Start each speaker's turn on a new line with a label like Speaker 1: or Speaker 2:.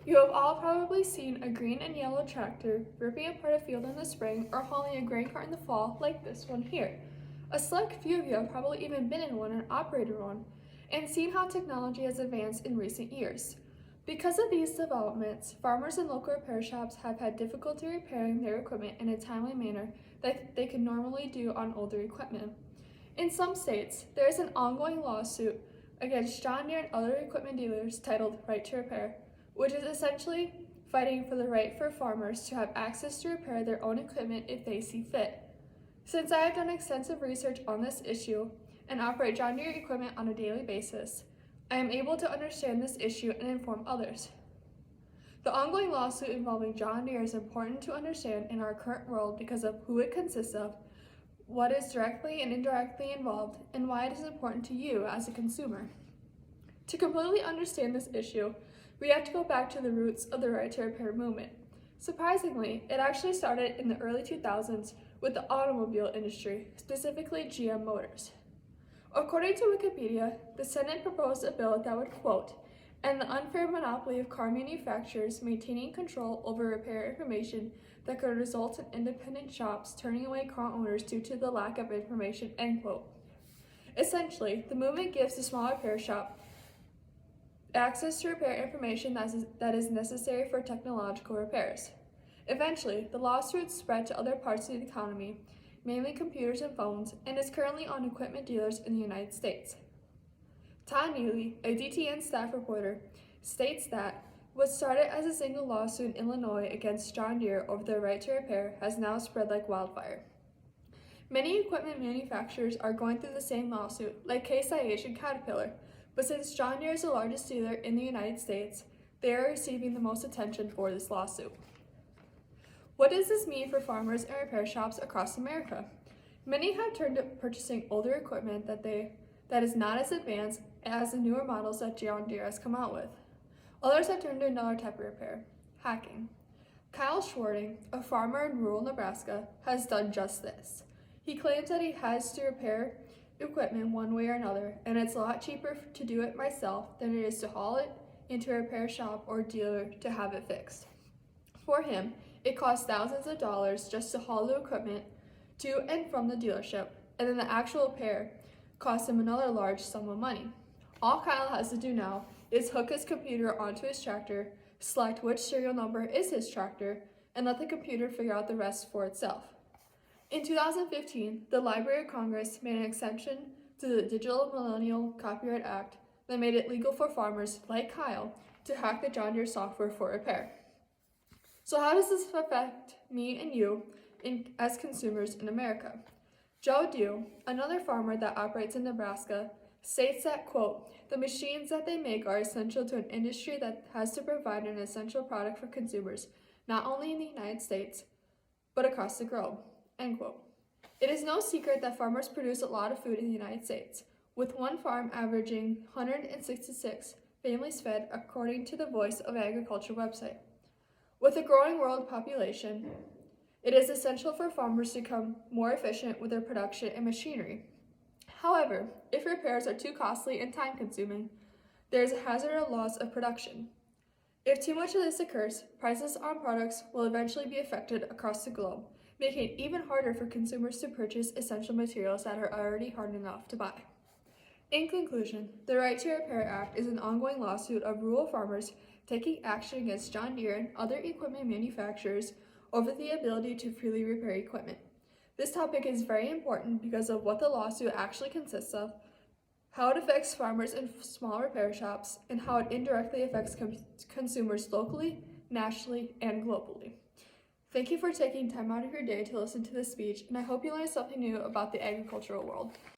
Speaker 1: You have all probably seen a green and yellow tractor ripping apart a field in the spring or hauling a grain cart in the fall, like this one here. A select few of you have probably even been in one and operated one, and seen how technology has advanced in recent years. Because of these developments, farmers and local repair shops have had difficulty repairing their equipment in a timely manner that they could normally do on older equipment. In some states, there is an ongoing lawsuit against John Deere and other equipment dealers titled Right to Repair, which is essentially fighting for the right for farmers to have access to repair their own equipment if they see fit. Since I have done extensive research on this issue and operate John Deere equipment on a daily basis, I am able to understand this issue and inform others. The ongoing lawsuit involving John Deere is important to understand in our current world because of who it consists of, what is directly and indirectly involved, and why it is important to you as a consumer. To completely understand this issue, we have to go back to the roots of the Right to Repair movement. Surprisingly, it actually started in the early 2000s with the automobile industry, specifically GM Motors. According to Wikipedia, the Senate proposed a bill that would, quote, end the unfair monopoly of car manufacturers maintaining control over repair information that could result in independent shops turning away car owners due to the lack of information, end quote. Essentially, the movement gives the small repair shop access to repair information that is necessary for technological repairs. Eventually, the lawsuit spread to other parts of the economy, mainly computers and phones, and is currently on equipment dealers in the United States. Todd Neely, a DTN staff reporter, states that what started as a single lawsuit in Illinois against John Deere over their right to repair has now spread like wildfire. Many equipment manufacturers are going through the same lawsuit, like Case IH and Caterpillar, but since John Deere is the largest dealer in the United States, they are receiving the most attention for this lawsuit. What does this mean for farmers and repair shops across America? Many have turned to purchasing older equipment that is not as advanced as the newer models that John Deere has come out with. Others have turned to another type of repair, hacking. Kyle Schwarting, a farmer in rural Nebraska, has done just this. He claims that he has to repair equipment one way or another, and it's a lot cheaper to do it myself than it is to haul it into a repair shop or dealer to have it fixed. For him, it costs thousands of dollars just to haul the equipment to and from the dealership, and then the actual repair costs him another large sum of money. All Kyle has to do now is hook his computer onto his tractor, select which serial number is his tractor, and let the computer figure out the rest for itself. In 2015, the Library of Congress made an exception to the Digital Millennial Copyright Act that made it legal for farmers like Kyle to hack the John Deere software for repair. So how does this affect me and you as consumers in America? Joe Dew, another farmer that operates in Nebraska, states that, quote, the machines that they make are essential to an industry that has to provide an essential product for consumers, not only in the United States, but across the globe, end quote. It is no secret that farmers produce a lot of food in the United States, with one farm averaging 166 families fed according to the Voice of Agriculture website. With a growing world population, it is essential for farmers to become more efficient with their production and machinery. However, if repairs are too costly and time-consuming, there is a hazard of loss of production. If too much of this occurs, prices on products will eventually be affected across the globe, making it even harder for consumers to purchase essential materials that are already hard enough to buy. In conclusion, the Right to Repair Act is an ongoing lawsuit of rural farmers taking action against John Deere and other equipment manufacturers over the ability to freely repair equipment. This topic is very important because of what the lawsuit actually consists of, how it affects farmers and small repair shops, and how it indirectly affects consumers locally, nationally, and globally. Thank you for taking time out of your day to listen to this speech, and I hope you learned something new about the agricultural world.